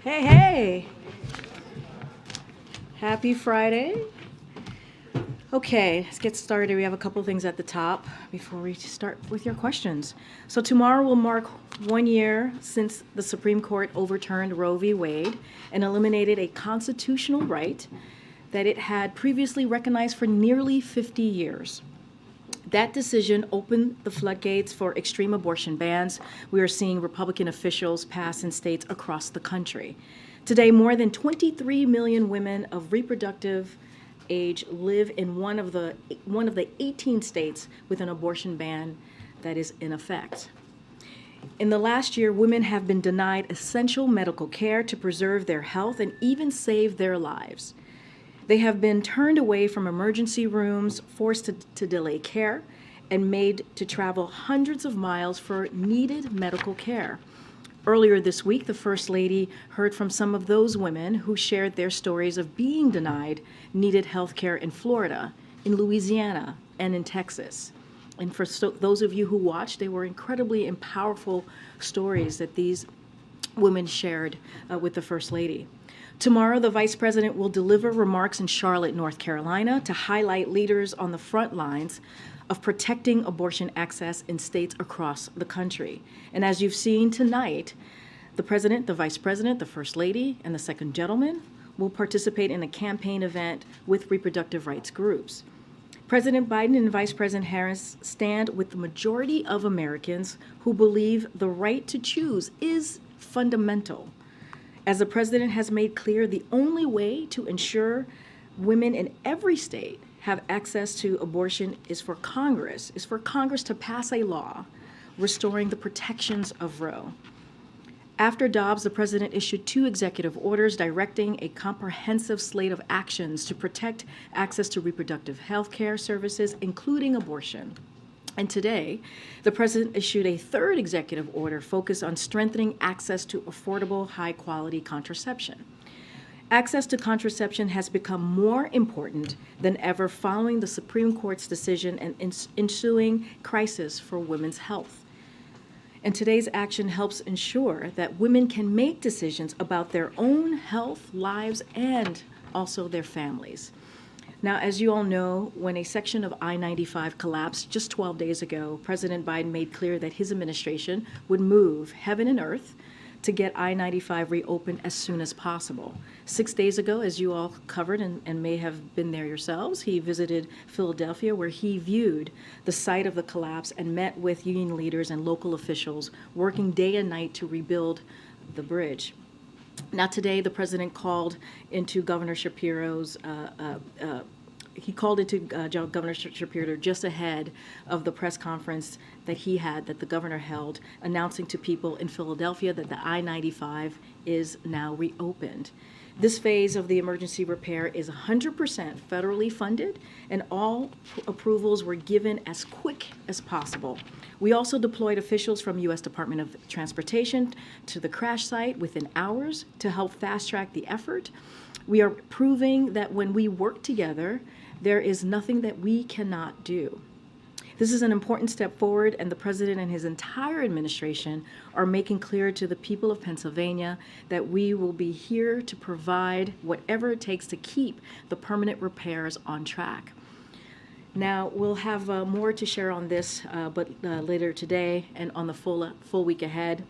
Hey, hey! Happy Friday. Okay, let's get started. We have a couple things at the top before we start with your questions. So, tomorrow will mark 1 year since the Supreme Court overturned Roe v. Wade and eliminated a constitutional right that it had previously recognized for nearly 50 years. That decision opened the floodgates for extreme abortion bans we are seeing Republican officials pass in states across the country. Today, more than 23 million women of reproductive age live in one of the 18 states with an abortion ban that is in effect. In the last year, women have been denied essential medical care to preserve their health and even save their lives. They have been turned away from emergency rooms, forced to delay care, and made to travel hundreds of miles for needed medical care. Earlier this week, the First Lady heard from some of those women who shared their stories of being denied needed health care in Florida, in Louisiana, and in Texas. And for those of you who watched, they were incredibly and powerful stories that these women shared with the First Lady. Tomorrow, the Vice President will deliver remarks in Charlotte, North Carolina, to highlight leaders on the front lines of protecting abortion access in states across the country. And as you've seen tonight, the President, the Vice President, the First Lady, and the Second Gentleman will participate in a campaign event with reproductive rights groups. President Biden and Vice President Harris stand with the majority of Americans who believe the right to choose is fundamental. As the president has made clear, the only way to ensure women in every state have access to abortion is for Congress to pass a law restoring the protections of Roe. After Dobbs, the president issued 2 executive orders directing a comprehensive slate of actions to protect access to reproductive health care services, including abortion. And today, the president issued a 3rd executive order focused on strengthening access to affordable, high-quality contraception. Access to contraception has become more important than ever following the Supreme Court's decision and ensuing crisis for women's health. And today's action helps ensure that women can make decisions about their own health, lives, and also their families. Now, as you all know, when a section of I-95 collapsed just 12 days ago, President Biden made clear that his administration would move heaven and earth to get I-95 reopened as soon as possible. 6 days ago, as you all covered and may have been there yourselves, he visited Philadelphia, where he viewed the site of the collapse and met with union leaders and local officials working day and night to rebuild the bridge. Now, today, the president called into Governor Shapiro's Governor Shapiro just ahead of the press conference that the governor held, announcing to people in Philadelphia that the I-95 is now reopened. This phase of the emergency repair is 100% federally funded, and all approvals were given as quick as possible. We also deployed officials from U.S. Department of Transportation to the crash site within hours to help fast-track the effort. We are proving that when we work together, there is nothing that we cannot do. This is an important step forward, and the president and his entire administration are making clear to the people of Pennsylvania that we will be here to provide whatever it takes to keep the permanent repairs on track. Now, we'll have more to share on this, but later today and on the full week ahead.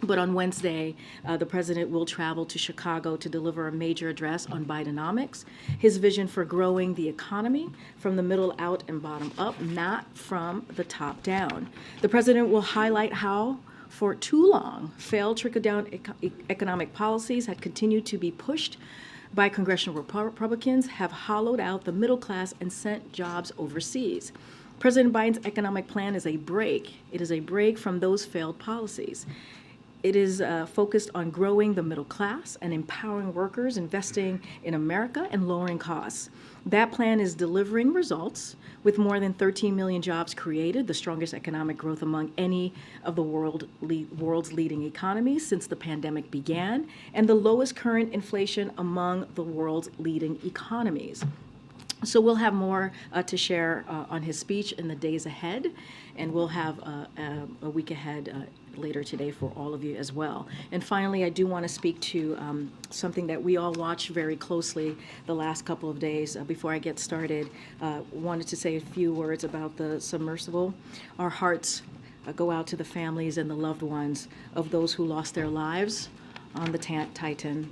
But on Wednesday, the president will travel to Chicago to deliver a major address on Bidenomics, his vision for growing the economy from the middle out and bottom up, not from the top down. The president will highlight how, for too long, failed trickle-down economic policies had continued to be pushed by congressional Republicans, have hollowed out the middle class and sent jobs overseas. President Biden's economic plan is a break. It is a break from those failed policies. It is focused on growing the middle class and empowering workers, investing in America, and lowering costs. That plan is delivering results with more than 13 million jobs created, the strongest economic growth among any of the world's leading economies since the pandemic began, and the lowest current inflation among the world's leading economies. So we'll have more to share on his speech in the days ahead, and we'll have a week ahead later today for all of you as well. And finally, I do want to speak to something that we all watched very closely the last couple of days. Before I get started, wanted to say a few words about the submersible. Our hearts go out to the families and the loved ones of those who lost their lives on the Titan.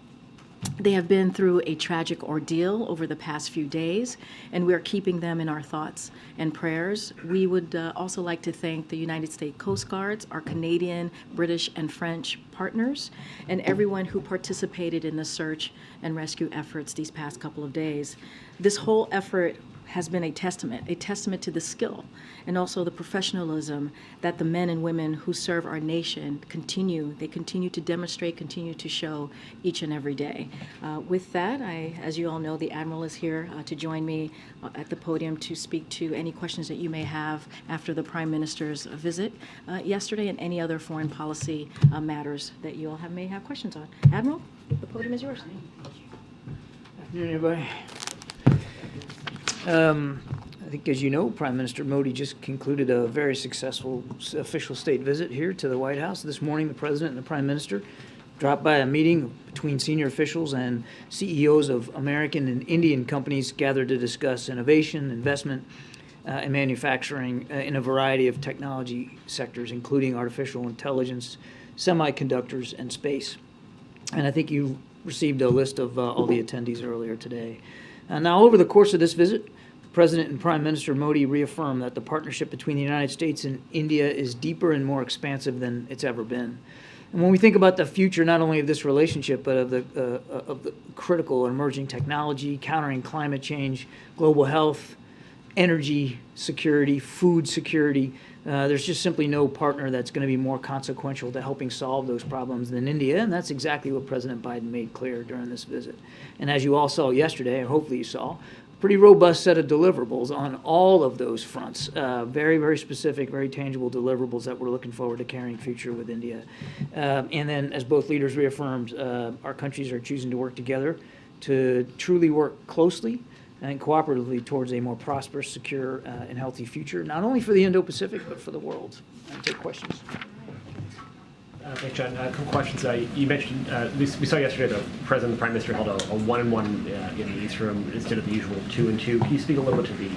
They have been through a tragic ordeal over the past few days, and we are keeping them in our thoughts and prayers. We would also like to thank the United States Coast Guards, our Canadian, British, and French partners, and everyone who participated in the search and rescue efforts these past couple of days. This whole effort has been a testament to the skill and also the professionalism that the men and women who serve our nation continue to demonstrate, continue to show each and every day. With that, as you all know, the Admiral is here to join me at the podium to speak to any questions that you may have after the Prime Minister's visit yesterday and any other foreign policy matters that you all may have questions on. Admiral, the podium is yours. Afternoon, everybody. I think, as you know, Prime Minister Modi just concluded a very successful official state visit here to the White House. This morning, the President and the Prime Minister dropped by a meeting between senior officials and CEOs of American and Indian companies gathered to discuss innovation, investment, and manufacturing in a variety of technology sectors, including artificial intelligence, semiconductors, and space. And I think you received a list of all the attendees earlier today. Now, over the course of this visit, President and Prime Minister Modi reaffirmed that the partnership between the United States and India is deeper and more expansive than it's ever been. And when we think about the future, not only of this relationship, but of the critical emerging technology, countering climate change, global health, energy security, food security, there's just simply no partner that's going to be more consequential to helping solve those problems than India, and that's exactly what President Biden made clear during this visit. And as you all saw yesterday, or hopefully you saw, pretty robust set of deliverables on all of those fronts. Very, very specific, very tangible deliverables that we're looking forward to carrying future with India. And then, as both leaders reaffirmed, our countries are choosing to work together to truly work closely and cooperatively towards a more prosperous, secure, and healthy future, not only for the Indo-Pacific, but for the world. I'll take questions. Thanks, John. A couple questions. You mentioned, we saw yesterday the President and the Prime Minister held a one-on-one in the East Room instead of the usual two-and-two. Can you speak a little bit to the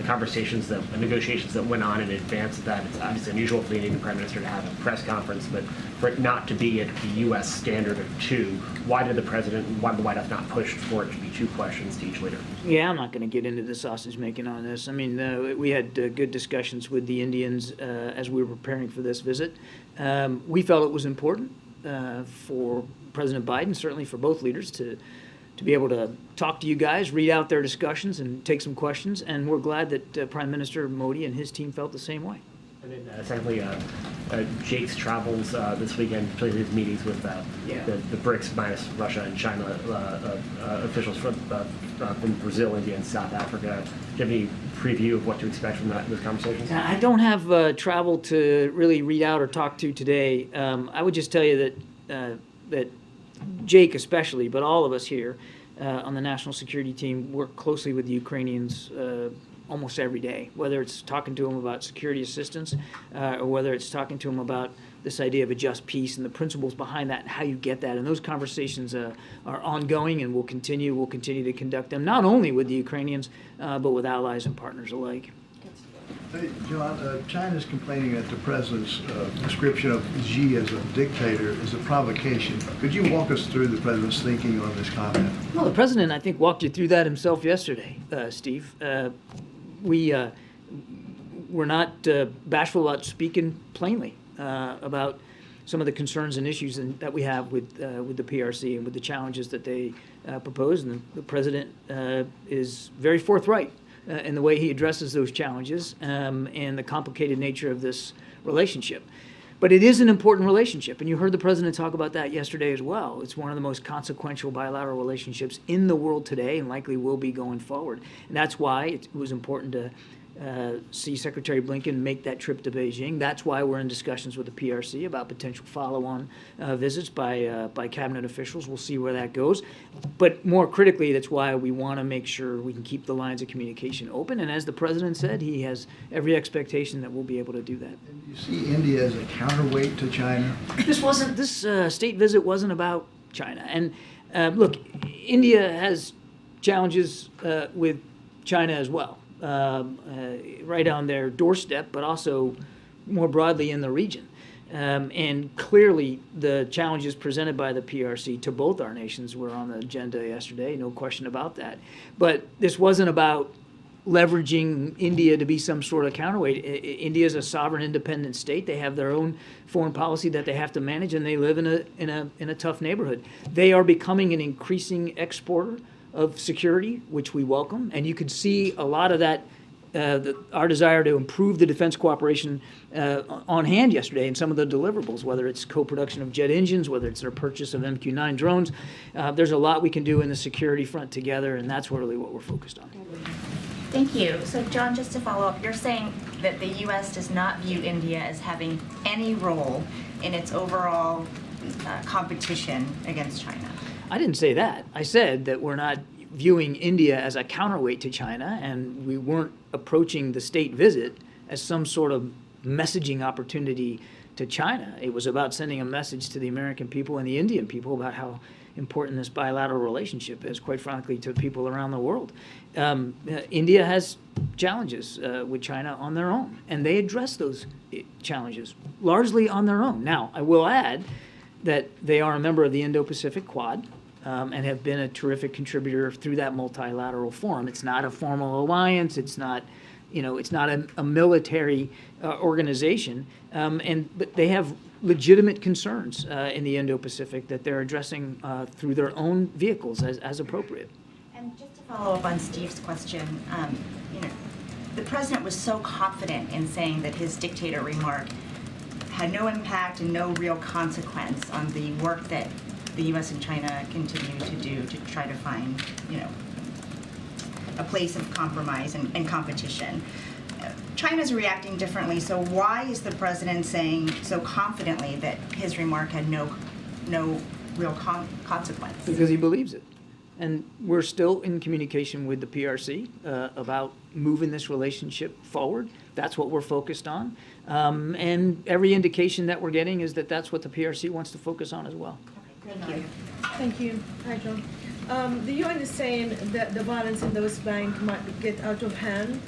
conversations, the negotiations that went on in advance of that? It's obviously unusual for the Indian Prime Minister to have a press conference, but for it not to be at the U.S. standard of two, why did the President, why did the White House not push for it to be two questions to each leader? Yeah, I'm not going to get into the sausage making on this. I mean, we had good discussions with the Indians as we were preparing for this visit. We felt it was important for President Biden, certainly for both leaders, to be able to talk to you guys, read out their discussions, and take some questions. And we're glad that Prime Minister Modi and his team felt the same way. And then secondly, Jake's travels this weekend, particularly his meetings with the BRICS minus Russia and China officials from Brazil, India, and South Africa. Do you have any preview of what to expect from those conversations? I don't have travel to really read out or talk to today. I would just tell you that Jake especially, but all of us here on the national security team work closely with the Ukrainians almost every day, whether it's talking to them about security assistance or whether it's talking to them about this idea of a just peace and the principles behind that and how you get that. And those conversations are ongoing and we'll continue to conduct them, not only with the Ukrainians, but with allies and partners alike. Hey, John, China's complaining that the president's description of Xi as a dictator is a provocation. Could you walk us through the president's thinking on this comment? Well, the president, I think, walked you through that himself yesterday, Steve. We're not bashful about speaking plainly about some of the concerns and issues that we have with the PRC and with the challenges that they propose. And the president is very forthright in the way he addresses those challenges and the complicated nature of this relationship. But it is an important relationship, and you heard the president talk about that yesterday as well. It's one of the most consequential bilateral relationships in the world today and likely will be going forward. And that's why it was important to see Secretary Blinken make that trip to Beijing. That's why we're in discussions with the PRC about potential follow-on visits by cabinet officials. We'll see where that goes. But more critically, that's why we want to make sure we can keep the lines of communication open. And as the president said, he has every expectation that we'll be able to do that. And you see India as a counterweight to China? This state visit wasn't about China. And look, India has challenges with China as well. Right on their doorstep, but also more broadly in the region. And clearly, the challenges presented by the PRC to both our nations were on the agenda yesterday, no question about that. But this wasn't about leveraging India to be some sort of counterweight. India is a sovereign, independent state. They have their own foreign policy that they have to manage, and they live in a tough neighborhood. They are becoming an increasing exporter of security, which we welcome, and you could see a lot of that, our desire to improve the defense cooperation on hand yesterday in some of the deliverables, whether it's co-production of jet engines, whether it's their purchase of MQ-9 drones. There's a lot we can do in the security front together, and that's really what we're focused on. Thank you. So, John, just to follow up, you're saying that the U.S. does not view India as having any role in its overall competition against China. I didn't say that. I said that we're not viewing India as a counterweight to China, and we weren't approaching the state visit as some sort of messaging opportunity to China. It was about sending a message to the American people and the Indian people about how important this bilateral relationship is, quite frankly, to people around the world. India has challenges with China on their own, and they address those challenges largely on their own. Now, I will add that they are a member of the Indo-Pacific Quad, and have been a terrific contributor through that multilateral forum. It's not a formal alliance. It's not, it's not a military organization. But they have legitimate concerns in the Indo-Pacific that they're addressing through their own vehicles as appropriate. And just to follow up on Steve's question, the president was so confident in saying that his dictator remark had no impact and no real consequence on the work that the U.S. and China continue to do to try to find, a place of compromise and competition. China's reacting differently, so why is the president saying so confidently that his remark had no real consequence? Because he believes it. And we're still in communication with the PRC about moving this relationship forward. That's what we're focused on. And every indication that we're getting is that that's what the PRC wants to focus on as well. Thank you. Thank you. Hi, John. The UN is saying that the violence in the West Bank might get out of hand,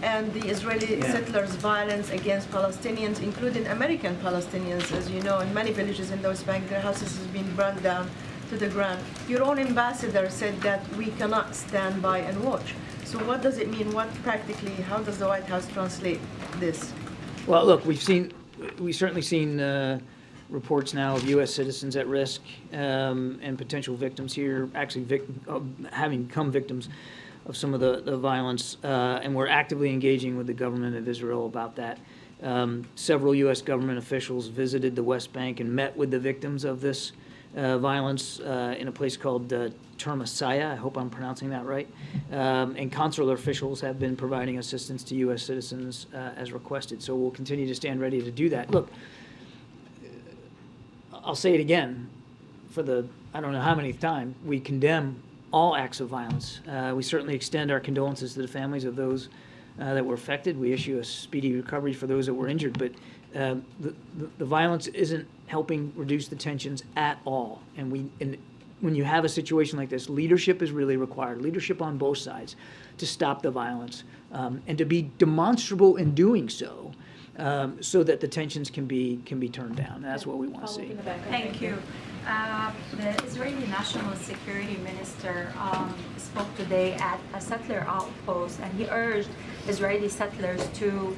and the Israeli settlers' violence against Palestinians, including American Palestinians, as you know, in many villages in the West Bank, their houses have been burned down to the ground. Your own ambassador said that we cannot stand by and watch. So what does it mean? How does the White House translate this? Well, look, we've certainly seen reports now of U.S. citizens at risk and potential victims here, actually having become victims of some of the violence, and we're actively engaging with the government of Israel about that. Several U.S. government officials visited the West Bank and met with the victims of this violence in a place called Termasaya. I hope I'm pronouncing that right. And consular officials have been providing assistance to U.S. citizens as requested. So we'll continue to stand ready to do that. Look, I'll say it again for I don't know how many time, we condemn all acts of violence. We certainly extend our condolences to the families of those that were affected. We issue a speedy recovery for those that were injured, but the violence isn't helping reduce the tensions at all. And when you have a situation like this, leadership is really required, leadership on both sides to stop the violence and to be demonstrable in doing so, so that the tensions can be turned down. And that's what we want to see. Thank you. The Israeli National Security Minister spoke today at a settler outpost, and he urged Israeli settlers to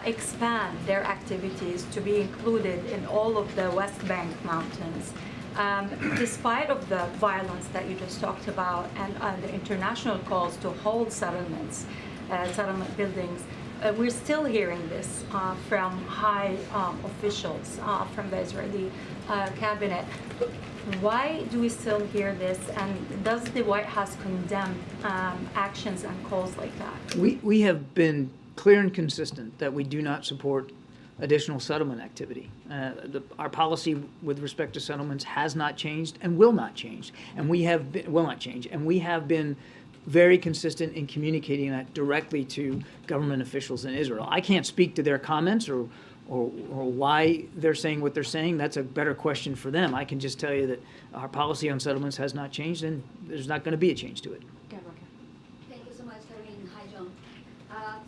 expand their activities to be included in all of the West Bank mountains. Despite of the violence that you just talked about and the international calls to hold settlements, settlement buildings, we're still hearing this from high officials from the Israeli cabinet. Why do we still hear this, and does the White House condemn actions and calls like that? We have been clear and consistent that we do not support additional settlement activity. Our policy with respect to settlements has not changed and will not change, and we have been very consistent in communicating that directly to government officials in Israel. I can't speak to their comments or why they're saying what they're saying. That's a better question for them. I can just tell you that our policy on settlements has not changed, and there's not going to be a change to it. Thank you so much, Karine. Hi, John.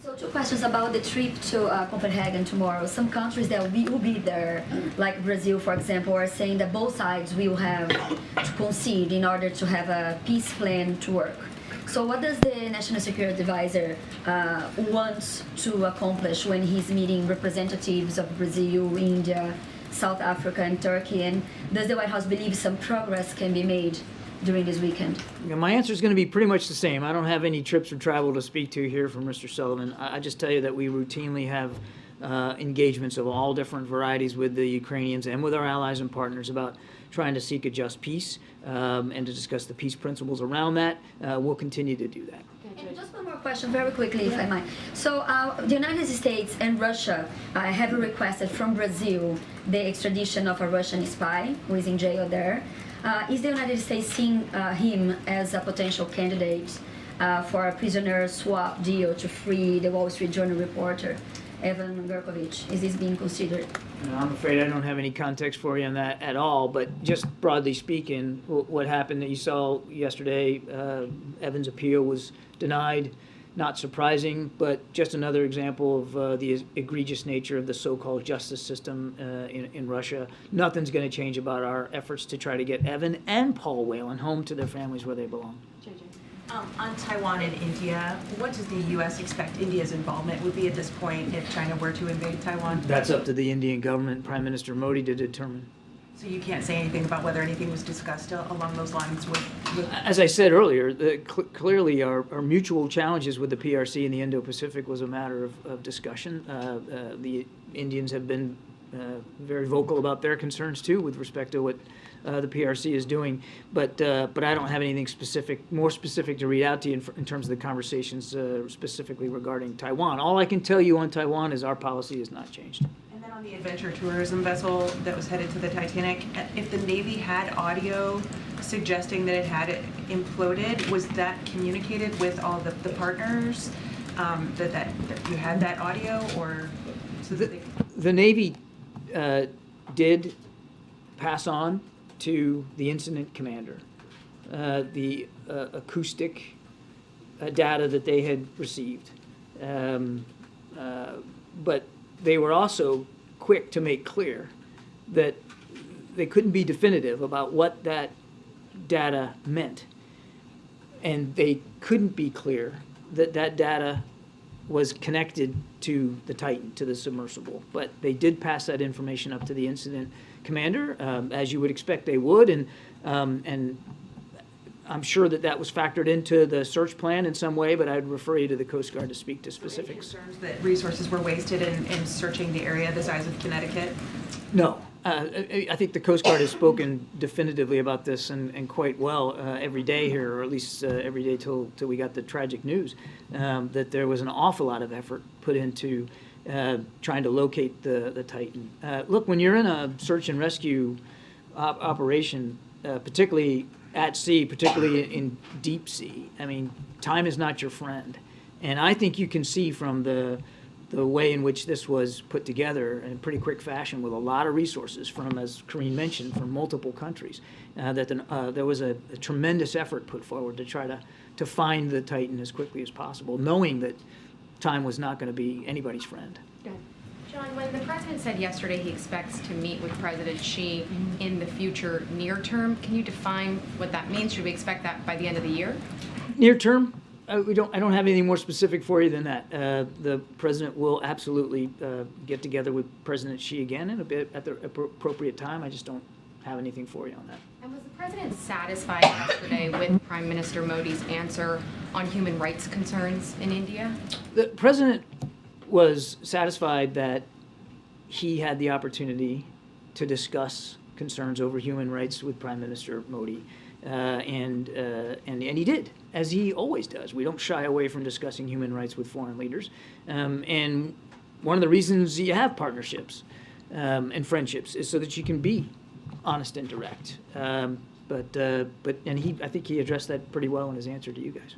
So 2 questions about the trip to Copenhagen tomorrow. Some countries that will be there, like Brazil, for example, are saying that both sides will have to concede in order to have a peace plan to work. So what does the National Security Advisor want to accomplish when he's meeting representatives of Brazil, India, South Africa, and Turkey? And does the White House believe some progress can be made during this weekend? My answer is going to be pretty much the same. I don't have any trips or travel to speak to here from Mr. Sullivan. I just tell you that we routinely have engagements of all different varieties with the Ukrainians and with our allies and partners about trying to seek a just peace and to discuss the peace principles around that. We'll continue to do that. And just one more question very quickly, if I might. So the United States and Russia have requested from Brazil the extradition of a Russian spy who is in jail there. Is the United States seeing him as a potential candidate for a prisoner swap deal to free the Wall Street Journal reporter, Evan Gershkovich? Is this being considered? I'm afraid I don't have any context for you on that at all, but just broadly speaking, what happened that you saw yesterday, Evan's appeal was denied. Not surprising, but just another example of the egregious nature of the so-called justice system in Russia. Nothing's going to change about our efforts to try to get Evan and Paul Whelan home to their families where they belong. On Taiwan and India, what does the U.S. expect India's involvement would be at this point if China were to invade Taiwan? That's up to the Indian government and Prime Minister Modi to determine. So you can't say anything about whether anything was discussed along those lines with As I said earlier, clearly our mutual challenges with the PRC in the Indo-Pacific was a matter of discussion. The Indians have been very vocal about their concerns too with respect to what the PRC is doing, but I don't have anything more specific to read out to you in terms of the conversations specifically regarding Taiwan. All I can tell you on Taiwan is our policy has not changed. And then on the adventure tourism vessel that was headed to the Titanic, if the Navy had audio suggesting that it had imploded, was that communicated with all the partners that you had that audio, or so that the Navy did pass on to the incident commander the acoustic data that they had received. But they were also quick to make clear that they couldn't be definitive about what that data meant. And they couldn't be clear that that data was connected to the Titan, to the submersible. But they did pass that information up to the incident commander, as you would expect they would, and I'm sure that was factored into the search plan in some way, but I'd refer you to the Coast Guard to speak to specifics. concerns that resources were wasted in searching the area the size of Connecticut? No. I think the Coast Guard has spoken definitively about this and quite well every day here, or at least every day till we got the tragic news, that there was an awful lot of effort put into trying to locate the Titan. Look, when you're in a search and rescue operation, particularly at sea, particularly in deep sea, I mean, time is not your friend. And I think you can see from the way in which this was put together in pretty quick fashion with a lot of resources from, as Karine mentioned, from multiple countries, that there was a tremendous effort put forward to try to find the Titan as quickly as possible, knowing that time was not going to be anybody's friend. John, when the president said yesterday he expects to meet with President Xi in the future near term, can you define what that means? Should we expect that by the end of the year? Near term? I don't have anything more specific for you than that. The president will absolutely get together with President Xi again in a bit at the appropriate time. I just don't have anything for you on that. And was the president satisfied yesterday with Prime Minister Modi's answer on human rights concerns in India? The president was satisfied that he had the opportunity to discuss concerns over human rights with Prime Minister Modi. And he did, as he always does. We don't shy away from discussing human rights with foreign leaders. And one of the reasons you have partnerships and friendships is so that you can be honest and direct. I think he addressed that pretty well in his answer to you guys.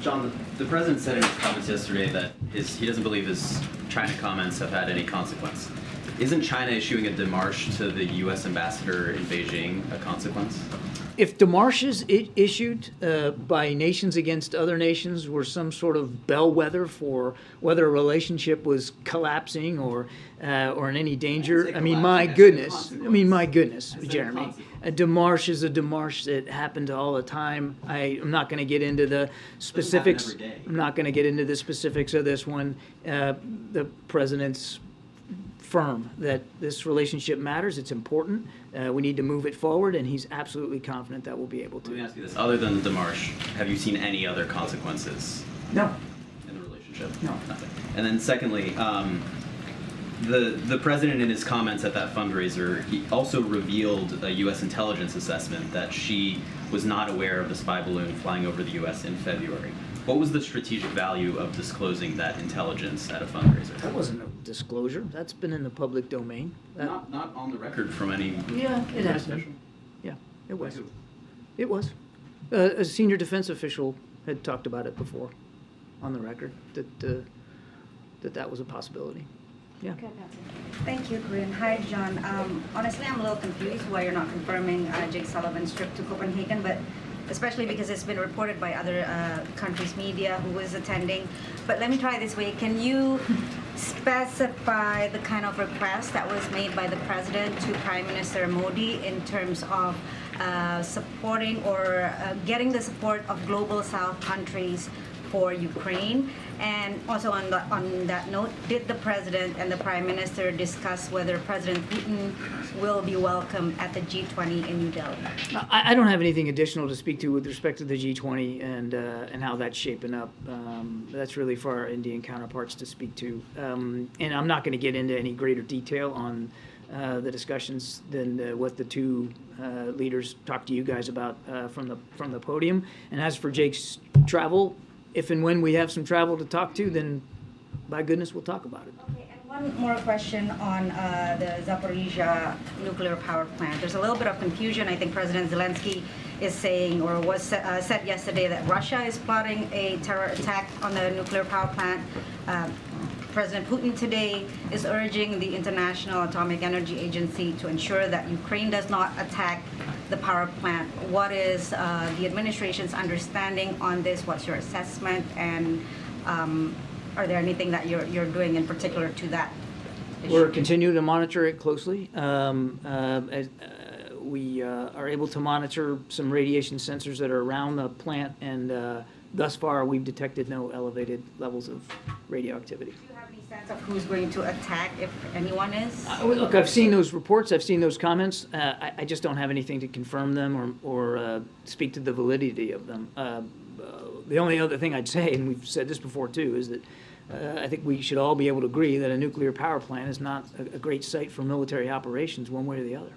John, the president said in his comments yesterday that he doesn't believe his China comments have had any consequence. Isn't China issuing a démarche to the U.S. ambassador in Beijing a consequence? If démarches issued by nations against other nations were some sort of bellwether for whether a relationship was collapsing or in any danger, my goodness, Jeremy, a démarche is a démarche that happened all the time. I'm not going to get into the specifics. I'm not going to get into the specifics of this one. The president's firm that this relationship matters. It's important. We need to move it forward, and he's absolutely confident that we'll be able to. Let me ask you this. Other than the démarche, have you seen any other consequences? No. In the relationship? No. Nothing. And then secondly, the president in his comments at that fundraiser, he also revealed a U.S. intelligence assessment that she was not aware of the spy balloon flying over the U.S. in February. What was the strategic value of disclosing that intelligence at a fundraiser? That wasn't a disclosure. That's been in the public domain. Not on the record from any. Yeah, it has been. Yeah, it was. It was. A senior defense official had talked about it before, on the record, that was a possibility. Yeah. Thank you, Karine. Hi, John. Honestly, I'm a little confused why you're not confirming Jake Sullivan's trip to Copenhagen, but especially because it's been reported by other countries' media who is attending. But let me try this way. Can you specify the kind of request that was made by the president to Prime Minister Modi in terms of supporting or getting the support of Global South countries for Ukraine? And also on that note, did the President and the Prime Minister discuss whether President Putin will be welcome at the G20 in New Delhi? I don't have anything additional to speak to with respect to the G20 and how that's shaping up. That's really for our Indian counterparts to speak to. And I'm not going to get into any greater detail on the discussions than what the two leaders talked to you guys about from the podium. And as for Jake's travel, if and when we have some travel to talk to, then by goodness, we'll talk about it. Okay, and one more question on the Zaporizhzhia nuclear power plant. There's a little bit of confusion. I think President Zelensky is saying, or was said yesterday, that Russia is plotting a terror attack on the nuclear power plant. President Putin today is urging the International Atomic Energy Agency to ensure that Ukraine does not attack the power plant. What is the administration's understanding on this? What's your assessment? And are there anything that you're doing in particular to that issue? We're continuing to monitor it closely. We are able to monitor some radiation sensors that are around the plant, and thus far we've detected no elevated levels of radioactivity. Do you have any sense of who's going to attack, if anyone is? Look, I've seen those reports, I've seen those comments. I just don't have anything to confirm them or speak to the validity of them. The only other thing I'd say, and we've said this before too, is that I think we should all be able to agree that a nuclear power plant is not a great site for military operations one way or the other.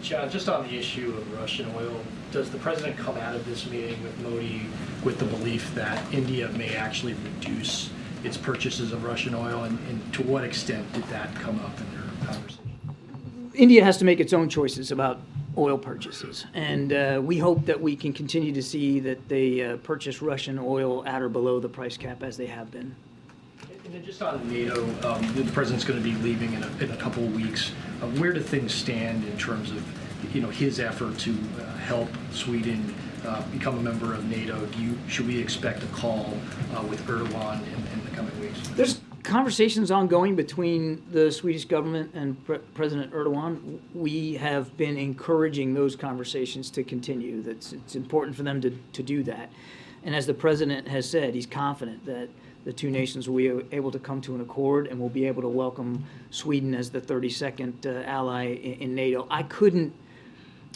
John, just on the issue of Russian oil, does the president come out of this meeting with Modi with the belief that India may actually reduce its purchases of Russian oil, and to what extent did that come up in their conversation? India has to make its own choices about oil purchases, and we hope that we can continue to see that they purchase Russian oil at or below the price cap as they have been. And then just on NATO, the president's going to be leaving in a couple of weeks. Where do things stand in terms of, his effort to help Sweden become a member of NATO? Should we expect a call with Erdogan in the coming weeks? There's conversations ongoing between the Swedish government and President Erdogan. We have been encouraging those conversations to continue. It's important for them to do that. And as the president has said, he's confident that the two nations will be able to come to an accord and will be able to welcome Sweden as the 32nd ally in NATO. I couldn't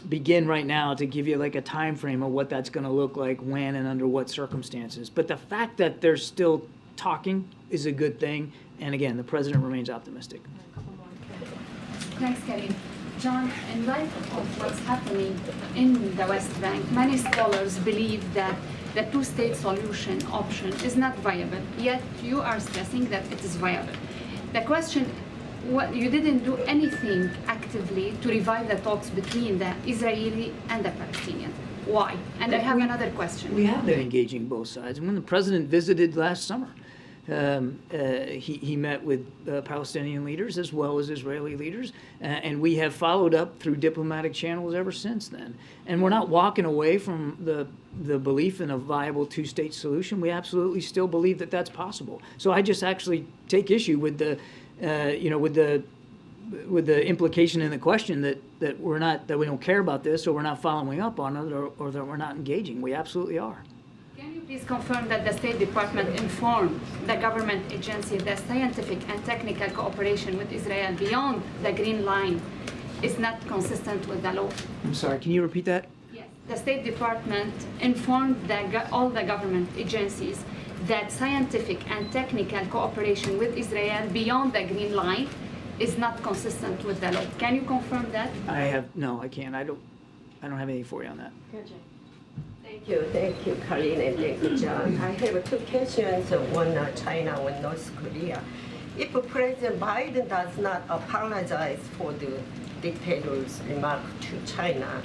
begin right now to give you like a time frame of what that's going to look like, when and under what circumstances. But the fact that they're still talking is a good thing. And again, the president remains optimistic. Thanks, Karine. John, in light of what's happening in the West Bank, many scholars believe that the two-state solution option is not viable, yet you are stressing that it is viable. The question, you didn't do anything actively to revive the talks between the Israeli and the Palestinians. Why? And I have another question. We have been engaging both sides. When the president visited last summer, he met with Palestinian leaders as well as Israeli leaders, and we have followed up through diplomatic channels ever since then. And we're not walking away from the belief in a viable two-state solution. We absolutely still believe that that's possible. So I just actually take issue with the, with the implication in the question that we don't care about this, or we're not following up on it, or that we're not engaging. We absolutely are. Can you please confirm that the State Department informed the government agency that scientific and technical cooperation with Israel beyond the Green Line is not consistent with the law? I'm sorry, can you repeat that? Yes. The State Department informed all the government agencies that scientific and technical cooperation with Israel beyond the Green Line is not consistent with the law. Can you confirm that? No, I can't. I don't have anything for you on that. Thank you, Karine, and thank you, John. I have two questions, one China, one North Korea. If President Biden does not apologize for the dictator's remark to China,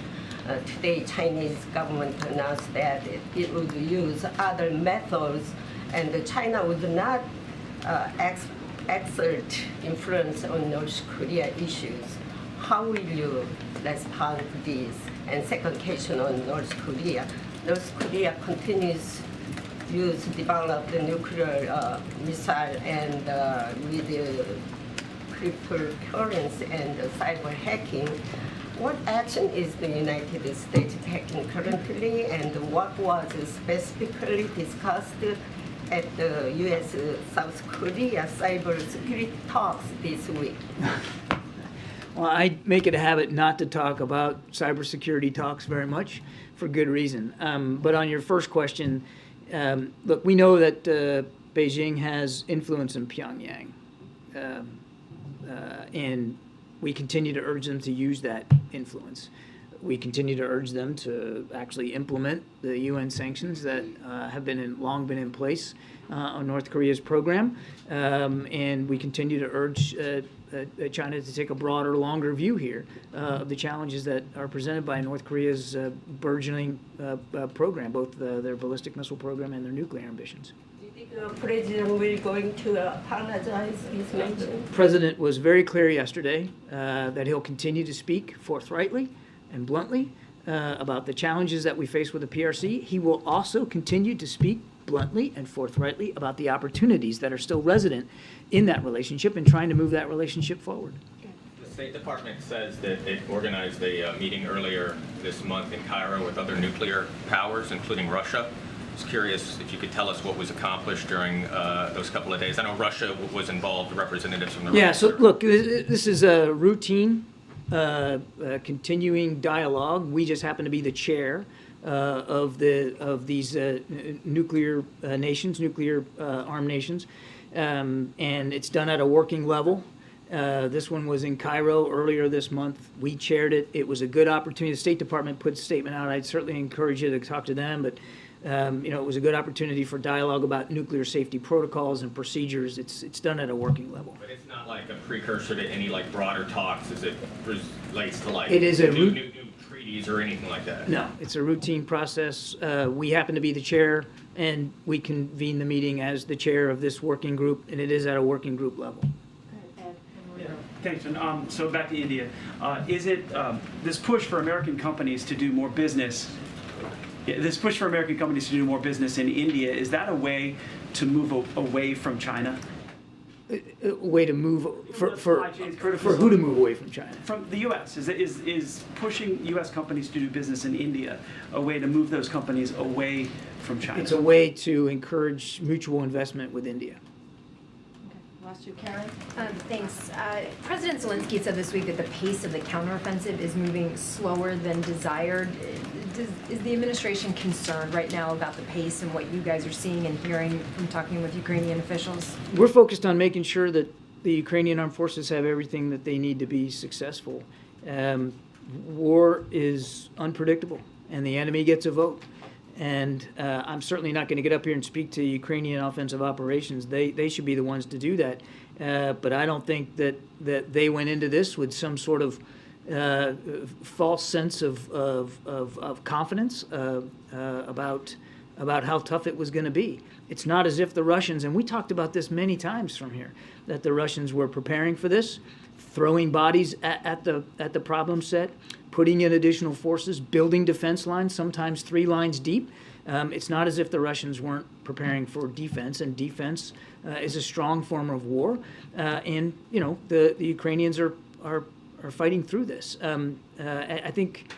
today Chinese government announced that it would use other methods and China would not exert influence on North Korea issues. How will you respond to this? And second question on North Korea. North Korea continues to develop the nuclear missile and with the cryptocurrency and cyber hacking. What action is the United States taking currently, and what was specifically discussed at the U.S.-South Korea cyber security talks this week? Well, I make it a habit not to talk about cybersecurity talks very much, for good reason. But on your first question, look, we know that Beijing has influence in Pyongyang, and we continue to urge them to use that influence. We continue to urge them to actually implement the UN sanctions that have long been in place on North Korea's program, and we continue to urge China to take a broader, longer view here of the challenges that are presented by North Korea's burgeoning program, both their ballistic missile program and their nuclear ambitions. Do you think the president will going to apologize, as mentioned? The president was very clear yesterday that he'll continue to speak forthrightly and bluntly about the challenges that we face with the PRC. He will also continue to speak bluntly and forthrightly about the opportunities that are still resident in that relationship and trying to move that relationship forward. The State Department says that it organized a meeting earlier this month in Cairo with other nuclear powers, including Russia. I was curious if you could tell us what was accomplished during those couple of days. I know Russia was involved, representatives from the Yeah, so look, this is a routine continuing dialogue. We just happen to be the chair of these nuclear nations, nuclear armed nations, and it's done at a working level. This one was in Cairo earlier this month. We chaired it. It was a good opportunity. The State Department put a statement out. I'd certainly encourage you to talk to them, but it was a good opportunity for dialogue about nuclear safety protocols and procedures. It's done at a working level. But it's not like a precursor to any broader talks as it relates to It is a new treaties or anything like that. No, it's a routine process. We happen to be the chair, and we convene the meeting as the chair of this working group, and it is at a working group level. Thanks. So back to India. Is it this push for American companies to do more business? This push for American companies to do more business in India, is that a way to move away from China? A way to move for who to move away from China? From the U.S. Is pushing U.S. companies to do business in India a way to move those companies away from China? It's a way to encourage mutual investment with India. Last you, Karine. Thanks. President Zelensky said this week that the pace of the counteroffensive is moving slower than desired. Is the administration concerned right now about the pace and what you guys are seeing and hearing from talking with Ukrainian officials? We're focused on making sure that the Ukrainian armed forces have everything that they need to be successful. War is unpredictable, and the enemy gets a vote. And I'm certainly not going to get up here and speak to Ukrainian offensive operations. They should be the ones to do that. But I don't think that they went into this with some sort of false sense of confidence about how tough it was going to be. It's not as if the Russians, and we talked about this many times from here, that the Russians were preparing for this, throwing bodies at the problem set, putting in additional forces, building defense lines, sometimes 3 lines deep. It's not as if the Russians weren't preparing for defense, and defense is a strong form of war. And you know, the Ukrainians are fighting through this. I think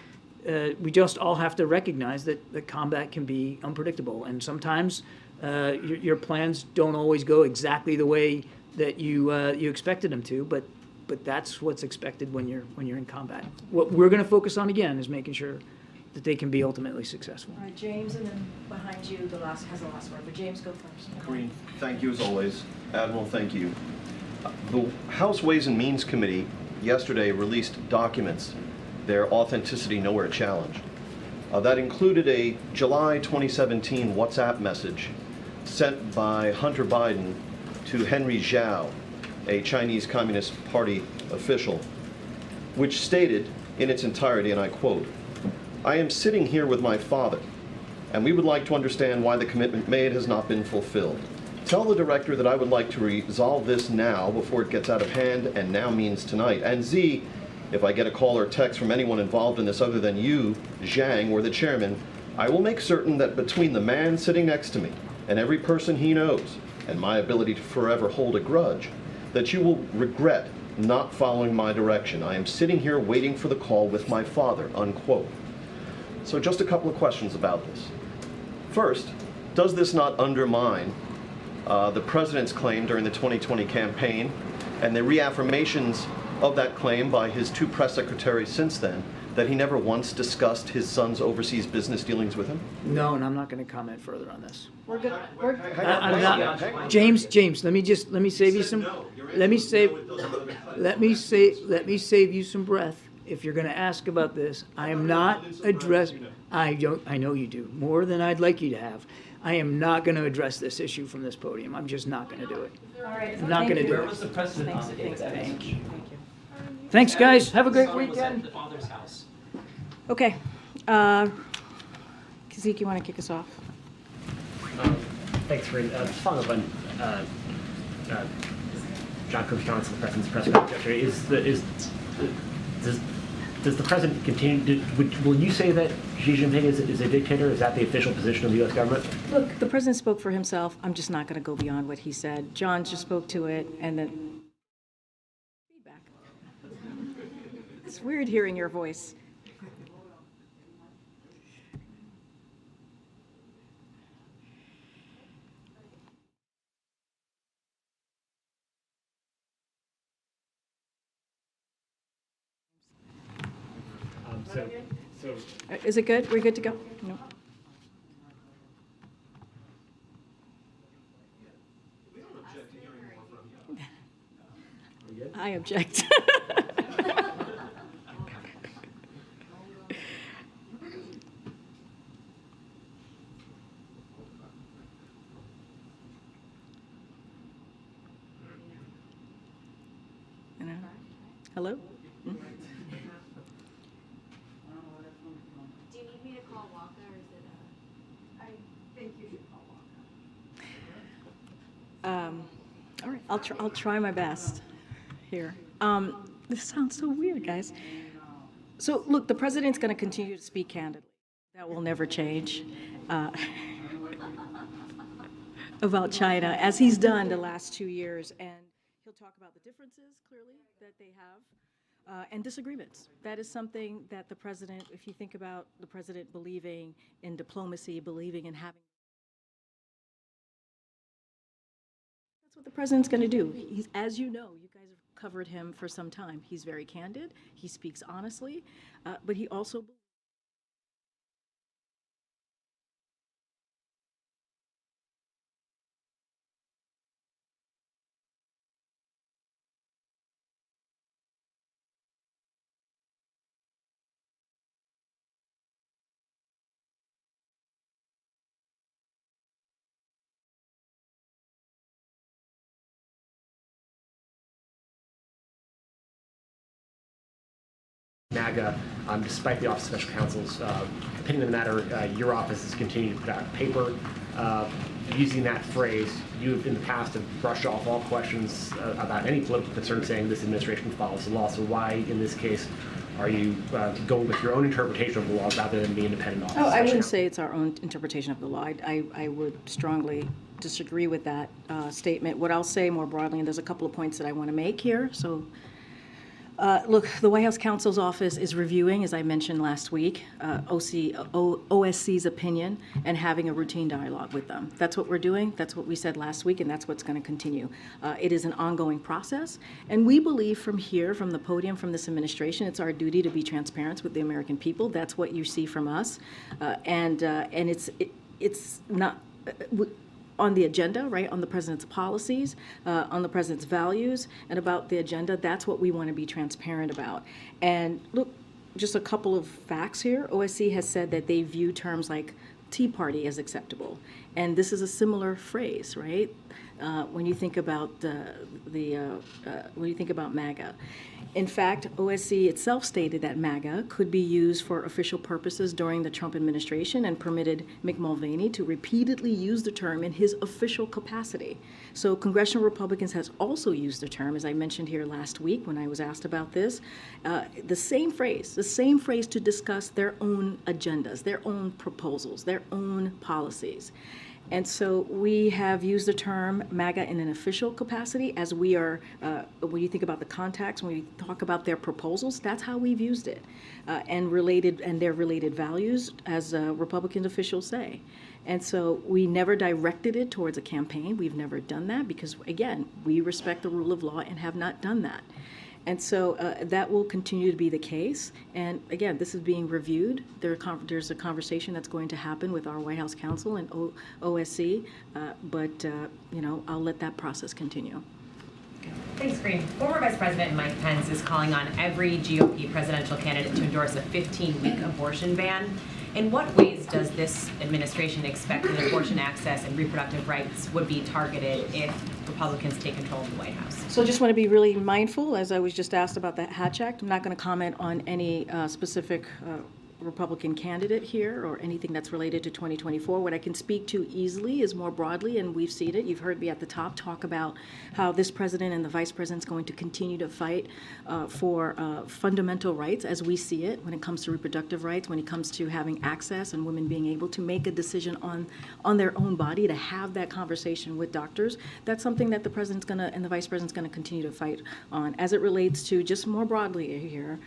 we just all have to recognize that combat can be unpredictable, and sometimes your plans don't always go exactly the way that you expected them to, but that's what's expected when you're in combat. What we're going to focus on again is making sure that they can be ultimately successful. All right, James, and then behind you, has the last word. But James, go first. Karine, thank you as always. Admiral, thank you. The House Ways and Means Committee yesterday released documents, their authenticity nowhere challenged. That included a July 2017 WhatsApp message sent by Hunter Biden to Henry Zhao, a Chinese Communist Party official, which stated in its entirety, and I quote, "I am sitting here with my father, and we would like to understand why the commitment made has not been fulfilled. Tell the director that I would like to resolve this now before it gets out of hand, and now means tonight. And Z, if I get a call or text from anyone involved in this other than you, Zhang, or the chairman, I will make certain that between the man sitting next to me and every person he knows, and my ability to forever hold a grudge, that you will regret not following my direction. I am sitting here waiting for the call with my father," unquote. So just a couple of questions about this. First, does this not undermine the president's claim during the 2020 campaign and the reaffirmations of that claim by his 2 press secretaries since then, that he never once discussed his son's overseas business dealings with him? No, and I'm not going to comment further on this. We're good. I'm not. James, let me save you some. Let me save you some breath. If you're going to ask about this, I am not addressing. I know you do more than I'd like you to have. I am not going to address this issue from this podium. I'm just not going to do it. All right. I'm not going to do Where it. was the president on the day of that Thank speech? you. Thanks, guys. Have a great Son was at weekend. the father's house. Okay. Zeke, you want to kick us off? Thanks, Karine. Just following up on John Cook's comments in the president's press conference yesterday, does the president continue? Will you say that Xi Jinping is a dictator? Is that the official position of the U.S. government? Look, the president spoke for himself. I'm just not going to go beyond what he said. John just spoke to it, and then feedback. It's weird hearing your voice. Is it good? We're good to go? No. I object. Hello? All right, I'll try my best here. This sounds so weird, guys. So look, the president's going to continue to speak candidly. That will never change about China, as he's done the last 2 years, and he'll talk about the differences clearly that they have and disagreements. That is something that the president, if you think about the president believing in diplomacy, believing in having. That's what the president's going to do. He's, as you know, you guys have covered him for some time. He's very candid. He speaks honestly, but he also MAGA, despite the Office of Special Counsel's opinion on the matter, your office has continued to put out a paper using that phrase. You, in the past, have brushed off all questions about any political concern, saying this administration follows the law. So why, in this case, are you going with your own interpretation of the law rather than the independent office? Oh, I wouldn't say it's our own interpretation of the law. I would strongly disagree with that statement. What I'll say more broadly, and there's a couple of points that I want to make here. So, look, the White House counsel's office is reviewing, as I mentioned last week, OSC's opinion and having a routine dialogue with them. That's what we're doing. That's what we said last week, and that's what's going to continue. It is an ongoing process, and we believe from here, from the podium, from this administration, it's our duty to be transparent with the American people. That's what you see from us, and it's not on the agenda, right, on the president's policies, on the president's values, and about the agenda. That's what we want to be transparent about. And look, just a couple of facts here. OSC has said that they view terms like Tea Party as acceptable. And this is a similar phrase, right? When you think about when you think about MAGA. In fact, OSC itself stated that MAGA could be used for official purposes during the Trump administration and permitted Mick Mulvaney to repeatedly use the term in his official capacity. So congressional Republicans has also used the term, as I mentioned here last week when I was asked about this, the same phrase to discuss their own agendas, their own proposals, their own policies. And so we have used the term MAGA in an official capacity as we are, when you think about the context, when we talk about their proposals, that's how we've used it, and their related values, as Republican officials say. And so we never directed it towards a campaign. We've never done that because, again, we respect the rule of law and have not done that. And so that will continue to be the case. And again, this is being reviewed. There's a conversation that's going to happen with our White House counsel and OSC, but I'll let that process continue. Thanks, Karine. Former Vice President Mike Pence is calling on every GOP presidential candidate to endorse a 15-week abortion ban. In what ways does this administration expect that abortion access and reproductive rights would be targeted if Republicans take control of the White House? So I just want to be really mindful, as I was just asked about the Hatch Act. I'm not going to comment on any specific Republican candidate here or anything that's related to 2024. What I can speak to easily is more broadly, and we've seen it. You've heard me at the top talk about how this president and the vice president's going to continue to fight for fundamental rights as we see it when it comes to reproductive rights, when it comes to having access and women being able to make a decision on their own body, to have that conversation with doctors. That's something that the president's going to and the vice president's going to continue to fight on. As it relates to just more broadly here,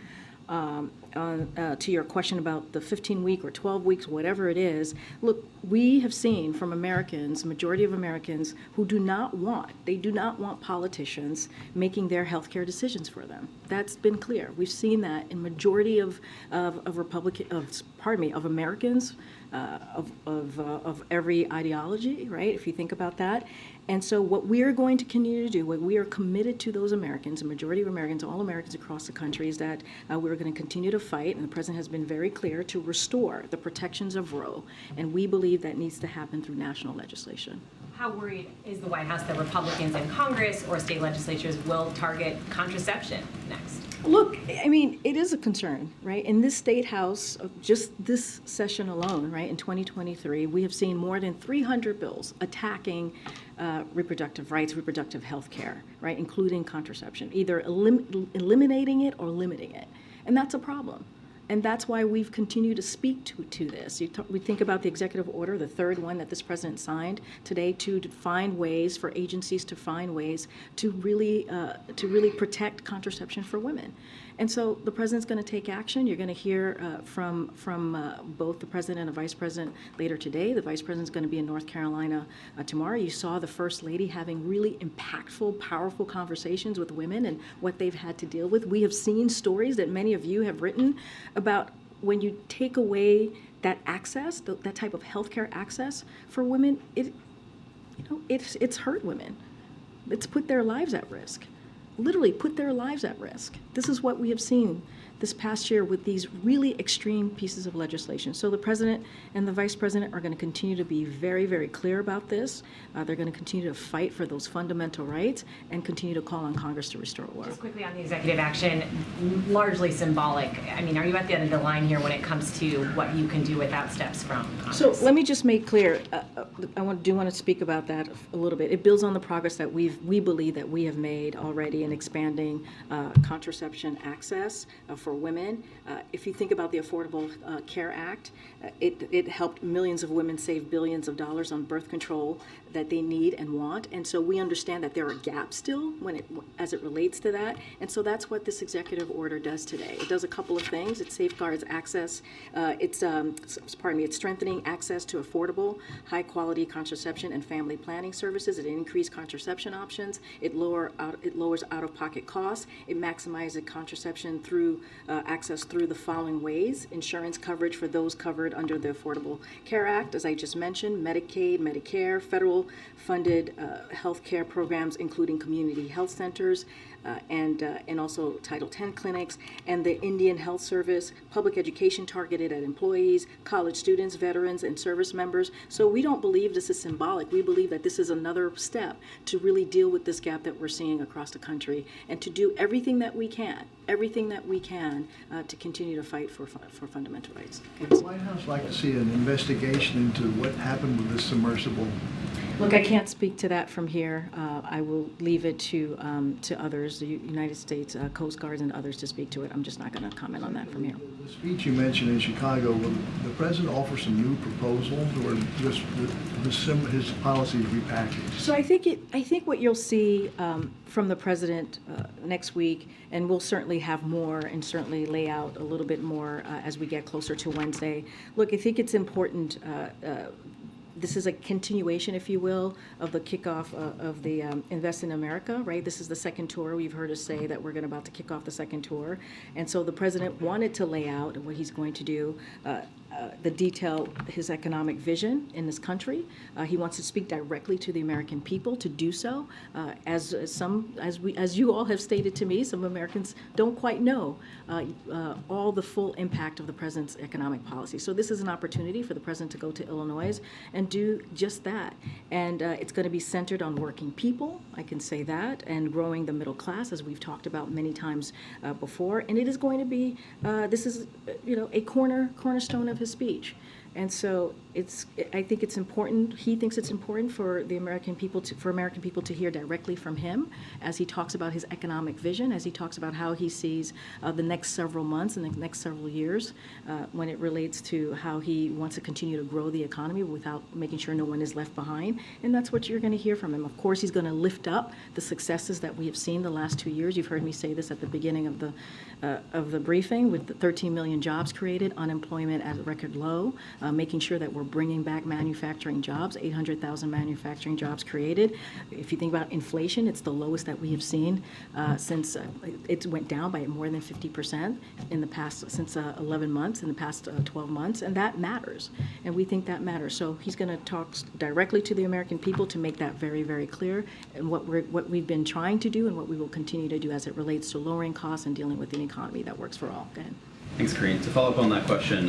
to your question about the 15-week or 12 weeks, whatever it is, look, we have seen from Americans, majority of Americans, who do not want politicians making their healthcare decisions for them. That's been clear. We've seen that in majority of Americans, of every ideology, right? If you think about that. And so what we are going to continue to do, what we are committed to those Americans, a majority of Americans, all Americans across the country, is that we're going to continue to fight, and the president has been very clear, to restore the protections of Roe. And we believe that needs to happen through national legislation. How worried is the White House that Republicans in Congress or state legislatures will target contraception next? Look, I mean, it is a concern, right? In this state house, just this session alone, right, in 2023, we have seen more than 300 bills attacking reproductive rights, reproductive health care, right, including contraception, either eliminating it or limiting it. And that's a problem. And that's why we've continued to speak to this. We think about the executive order, the third one that this president signed today, to find ways for agencies to find ways to really protect contraception for women. And so the president's going to take action. You're going to hear from both the president and the vice president later today. The vice president's going to be in North Carolina tomorrow. You saw the first lady having really impactful, powerful conversations with women and what they've had to deal with. We have seen stories that many of you have written about when you take away that access, that type of healthcare access for women. It's hurt women. It's put their lives at risk. Literally put their lives at risk. This is what we have seen this past year with these really extreme pieces of legislation. So the president and the vice president are going to continue to be very, very clear about this. They're going to continue to fight for those fundamental rights and continue to call on Congress to restore order. Just quickly on the executive action, largely symbolic. I mean, are you at the end of the line here when it comes to what you can do without steps from Congress? So let me just make clear, I do want to speak about that a little bit. It builds on the progress that we believe that we have made already in expanding contraception access for women. If you think about the Affordable Care Act, it helped millions of women save billions of dollars on birth control that they need and want. And so we understand that there are gaps still as it relates to that. And so that's what this executive order does today. It does a couple of things. It safeguards access. It's strengthening access to affordable, high-quality contraception and family planning services. It increases contraception options. It lowers out-of-pocket costs. It maximizes contraception through access through the following ways: insurance coverage for those covered under the Affordable Care Act, as I just mentioned, Medicaid, Medicare, federal-funded health care programs, including community health centers, and also Title X clinics, and the Indian Health Service, public education targeted at employees, college students, veterans, and service members. So we don't believe this is symbolic. We believe that this is another step to really deal with this gap that we're seeing across the country, and to do everything that we can to continue to fight for fundamental rights. Would the White House like to see an investigation into what happened with this submersible? Look, I can't speak to that from here. I will leave it to others, the United States Coast Guards and others, to speak to it. I'm just not going to comment on that from here. The speech you mentioned in Chicago, will the president offer some new proposals, or just his policies repackaged? So I think what you'll see from the president next week, and we'll certainly have more and certainly lay out a little bit more as we get closer to Wednesday. Look, I think it's important. This is a continuation, if you will, of the kickoff of the Invest in America, right? This is the second tour. We've heard us say that we're about to kick off the second tour. And so the president wanted to lay out what he's going to do, the detail, his economic vision in this country. He wants to speak directly to the American people to do so. As you all have stated to me, some Americans don't quite know all the full impact of the president's economic policy. So this is an opportunity for the president to go to Illinois and do just that. And it's going to be centered on working people, I can say that, and growing the middle class, as we've talked about many times before. And it is going to be, this is, a cornerstone of his speech. And so I think it's important. He thinks it's important for the American people to hear directly from him as he talks about his economic vision, as he talks about how he sees the next several months and the next several years when it relates to how he wants to continue to grow the economy without making sure no one is left behind. And that's what you're going to hear from him. Of course, he's going to lift up the successes that we have seen the last 2 years. You've heard me say this at the beginning of the briefing, with the 13 million jobs created, unemployment at a record low, making sure that we're bringing back manufacturing jobs, 800,000 manufacturing jobs created. If you think about inflation, it's the lowest that we have seen since it went down by more than 50% in the past, since 11 months, in the past 12 months, and that matters. And we think that matters. So he's going to talk directly to the American people to make that very, very clear, and what we've been trying to do and what we will continue to do as it relates to lowering costs and dealing with an economy that works for all. Go ahead. Thanks, Karine. To follow up on that question,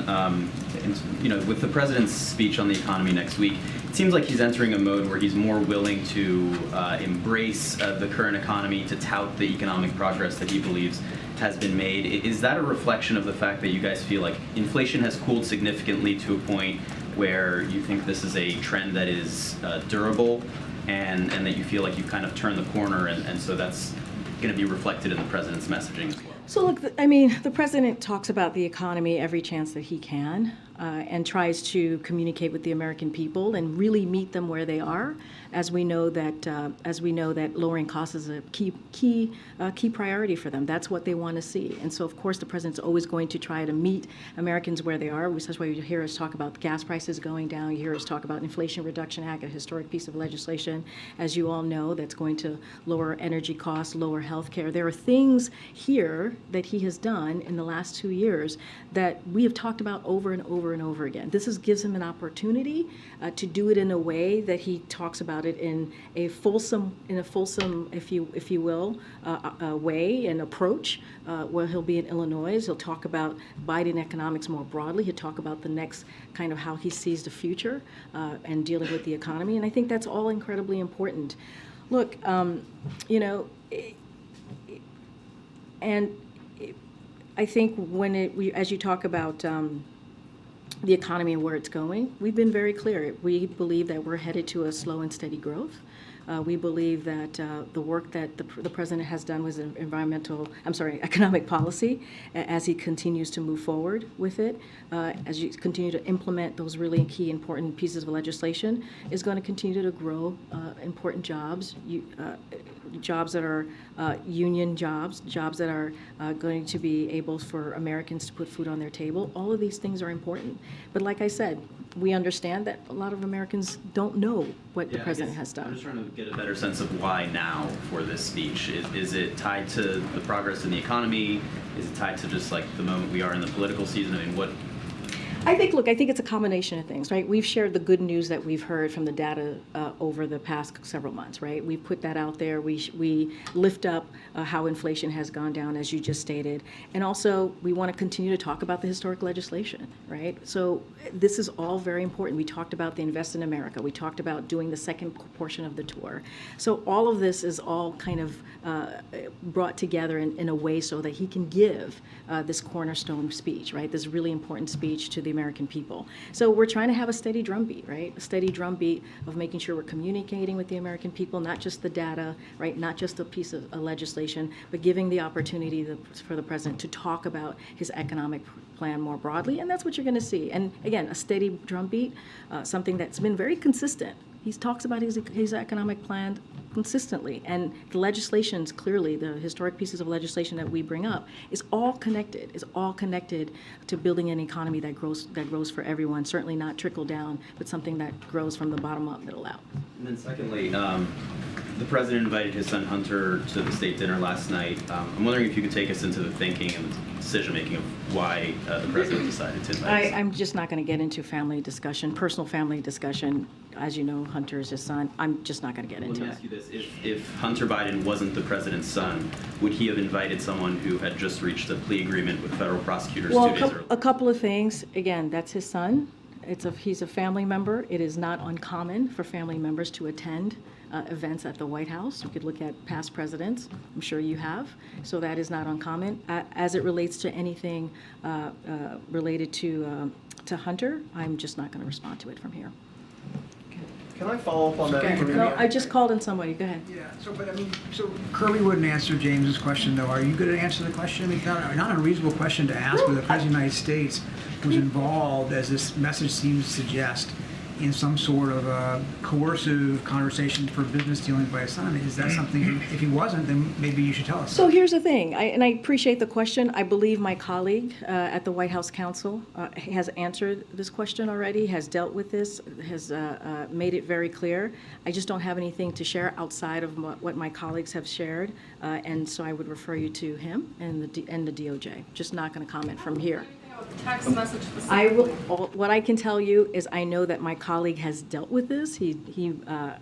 with the president's speech on the economy next week, it seems like he's entering a mode where he's more willing to embrace the current economy, to tout the economic progress that he believes has been made. Is that a reflection of the fact that you guys feel like inflation has cooled significantly to a point where you think this is a trend that is durable, and that you feel like you've kind of turned the corner, and so that's going to be reflected in the president's messaging as well? So look, the president talks about the economy every chance that he can, and tries to communicate with the American people and really meet them where they are, as we know that lowering costs is a key priority for them. That's what they want to see. And so, of course, the president's always going to try to meet Americans where they are. That's why you hear us talk about gas prices going down. You hear us talk about Inflation Reduction Act, a historic piece of legislation, as you all know, that's going to lower energy costs, lower health care. There are things here that he has done in the last 2 years that we have talked about over and over and over again. This gives him an opportunity to do it in a way that he talks about it in a fulsome, if you will, way and approach. Where he'll be in Illinois, he'll talk about Biden economics more broadly. He'll talk about the next kind of how he sees the future and dealing with the economy. And I think that's all incredibly important. Look, and I think as you talk about the economy and where it's going, we've been very clear. We believe that we're headed to a slow and steady growth. We believe that the work that the president has done with economic policy, as he continues to move forward with it, as you continue to implement those really key important pieces of legislation, is going to continue to grow important jobs, jobs that are union jobs, jobs that are going to be able for Americans to put food on their table. All of these things are important. But like I said, we understand that a lot of Americans don't know what the president has done. I'm just trying to get a better sense of why now for this speech. Is it tied to the progress in the economy? Is it tied to just like the moment we are in the political season? I mean, what? I think it's a combination of things, right? We've shared the good news that we've heard from the data over the past several months, right? We put that out there. We lift up how inflation has gone down, as you just stated. And also, we want to continue to talk about the historic legislation, right? So this is all very important. We talked about the Invest in America. We talked about doing the second portion of the tour. So all of this is all kind of brought together in a way so that he can give this cornerstone speech, right? This really important speech to the American people. So we're trying to have a steady drumbeat, right? A steady drumbeat of making sure we're communicating with the American people, not just the data, right? Not just a piece of legislation, but giving the opportunity for the president to talk about his economic plan more broadly. And that's what you're going to see. And again, a steady drumbeat, something that's been very consistent. He talks about his economic plan consistently, and the legislations, clearly, the historic pieces of legislation that we bring up, is all connected to building an economy that grows for everyone, certainly not trickle down, but something that grows from the bottom up, middle out. And then secondly, the president invited his son Hunter to the state dinner last night. I'm wondering if you could take us into the thinking and the decision-making of why the president decided to invite I'm just not going to get into family discussion, personal family discussion. As you know, Hunter is his son. I'm just not going to get into it. Let me ask you this. If Hunter Biden wasn't the president's son, would he have invited someone who had just reached a plea agreement with federal prosecutors 2 days earlier? A couple of things. Again, that's his son. He's a family member. It is not uncommon for family members to attend events at the White House. You could look at past presidents. I'm sure you have. So that is not uncommon. As it relates to anything related to Hunter, I'm just not going to respond to it from here. Can I follow up on that? No, I just called in somebody. Go ahead. Yeah. So Kirby wouldn't answer James's question, though. Are you going to answer the question? I mean, not a unreasonable question to ask, but the President of the United States was involved, as this message seems to suggest, in some sort of a coercive conversation for business dealings by his son. Is that something, if he wasn't, then maybe you should tell us? So here's the thing, and I appreciate the question. I believe my colleague at the White House Counsel has answered this question already, has dealt with this, has made it very clear. I just don't have anything to share outside of what my colleagues have shared, and so I would refer you to him and the DOJ. Just not going to comment from here. Text message What I can tell you is I know that my colleague has dealt with this. He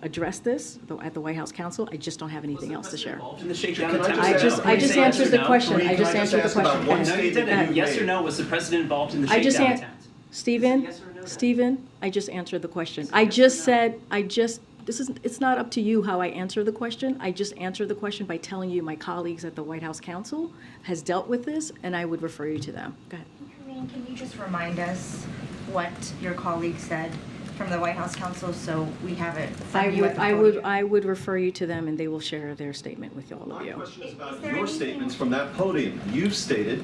addressed this at the White House Counsel. I just don't have anything else to share. In the shakedown attempt? I just answered the question. I just answered the question. No, you didn't. Yes or no? Was the president involved in the shakedown attempt? Stephen, I just answered the question. It's not up to you how I answer the question. I just answered the question by telling you my colleagues at the White House Counsel has dealt with this, and I would refer you to them. Go ahead. Can you just remind us what your colleague said from the White House Counsel so we have it from you at the podium? I would refer you to them, and they will share their statement with all of you. My question is about your statements from that podium. You've stated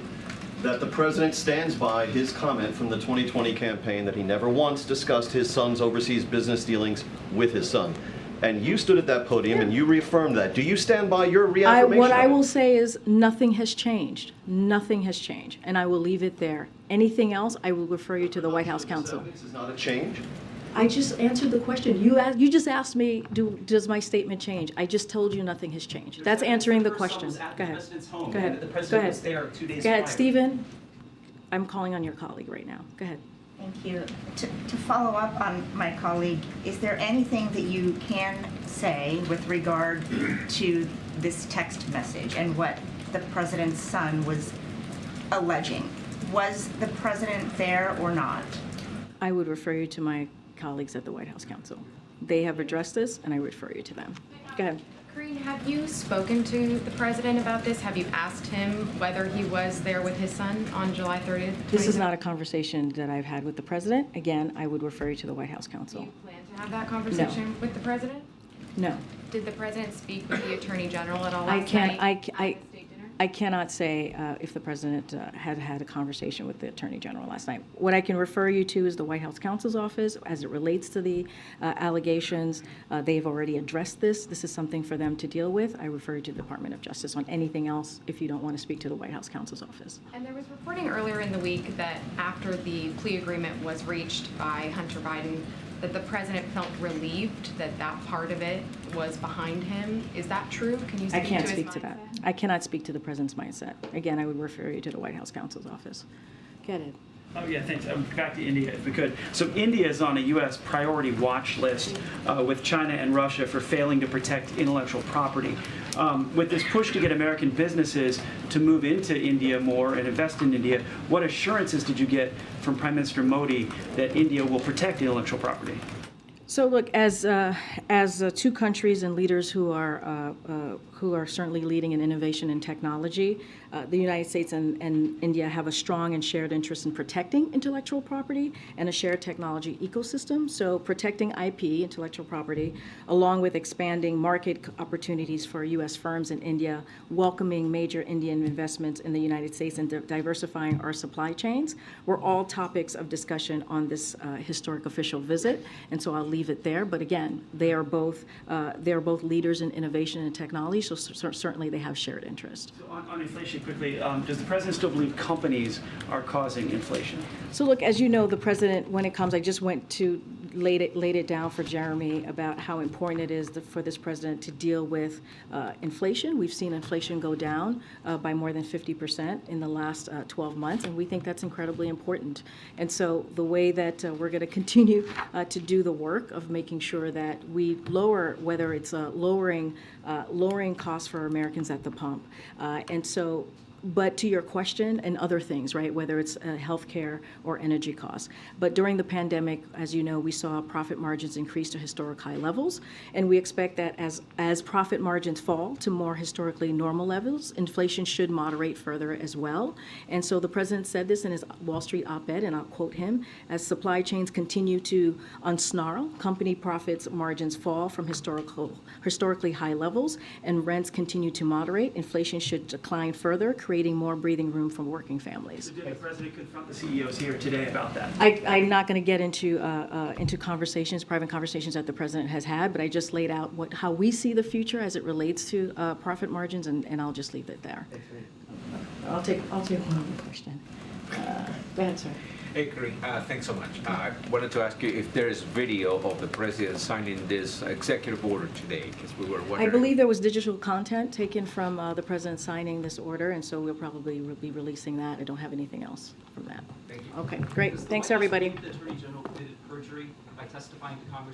that the president stands by his comment from the 2020 campaign that he never once discussed his son's overseas business dealings with his son. And you stood at that podium and you reaffirmed that. Do you stand by your reaffirmation? What I will say is nothing has changed. Nothing has changed. And I will leave it there. Anything else, I will refer you to the White House Counsel. This is not a change? I just answered the question. You just asked me, does my statement change? I just told you nothing has changed. That's answering the question. Go ahead. Go ahead. The Go president ahead. was there 2 days Go ahead, prior. Stephen. I'm calling on your colleague right now. Go ahead. Thank you. To follow up on my colleague, is there anything that you can say with regard to this text message and what the president's son was alleging? Was the president there or not? I would refer you to my colleagues at the White House Council. They have addressed this, and I refer you to them. Go ahead. Karine, have you spoken to the president about this? Have you asked him whether he was there with his son on July 30th? This is not a conversation that I've had with the president. Again, I would refer you to the White House Do Council. you plan to have that conversation with the president? No. Did the president speak with the attorney general at all I last can't. night? I cannot say if the president had had a conversation with the attorney general last night. What I can refer you to is the White House counsel's office as it relates to the allegations. They've already addressed this. This is something for them to deal with. I refer you to the Department of Justice on anything else if you don't want to speak to the White House counsel's office. And there was reporting earlier in the week that after the plea agreement was reached by Hunter Biden, that the president felt relieved that that part of it was behind him. Is that true? Can you speak I can't to his speak to that. mindset? I cannot speak to the president's mindset. Again, I would refer you to the White House counsel's office. Get it. Oh, yeah, thanks. Back to India, if we could. So India is on a U.S. priority watch list with China and Russia for failing to protect intellectual property. With this push to get American businesses to move into India more and invest in India, what assurances did you get from Prime Minister Modi that India will protect intellectual property? So look, as two countries and leaders who are certainly leading in innovation and technology, the United States and India have a strong and shared interest in protecting intellectual property and a shared technology ecosystem. So protecting IP, intellectual property, along with expanding market opportunities for U.S. firms in India, welcoming major Indian investments in the United States, and diversifying our supply chains were all topics of discussion on this historic official visit. And so I'll leave it there. But again, they are both leaders in innovation and technology, so certainly they have shared interest. So on inflation, quickly, does the president still believe companies are causing inflation? So look, as you know, the president, when it comes, I just went to laid it down for Jeremy about how important it is for this president to deal with inflation. We've seen inflation go down by more than 50% in the last 12 months, and we think that's incredibly important. And so the way that we're going to continue to do the work of making sure that we lower, whether it's lowering costs for Americans at the pump, and so. But to your question, and other things, right, whether it's healthcare or energy costs. But during the pandemic, as you know, we saw profit margins increase to historic high levels, and we expect that as profit margins fall to more historically normal levels, inflation should moderate further as well. And so the president said this in his Wall Street op-ed, and I'll quote him: as supply chains continue to unsnarl, company profits margins fall from historically high levels, and rents continue to moderate, inflation should decline further, creating more breathing room for working families. So did the president confront the CEOs here today about that? I'm not going to get into private conversations that the president has had, but I just laid out how we see the future as it relates to profit margins, and I'll just leave it there. I'll take one more question. Go ahead, sir. Hey, Karine, thanks so much. I wanted to ask you if there is video of the president signing this executive order today, because we were wondering. I believe there was digital content taken from the president signing this order, and so we'll probably be releasing that. I don't have anything else from that. Thank you. Okay, great. Thanks, everybody. The Attorney General committed perjury by testifying to Congress.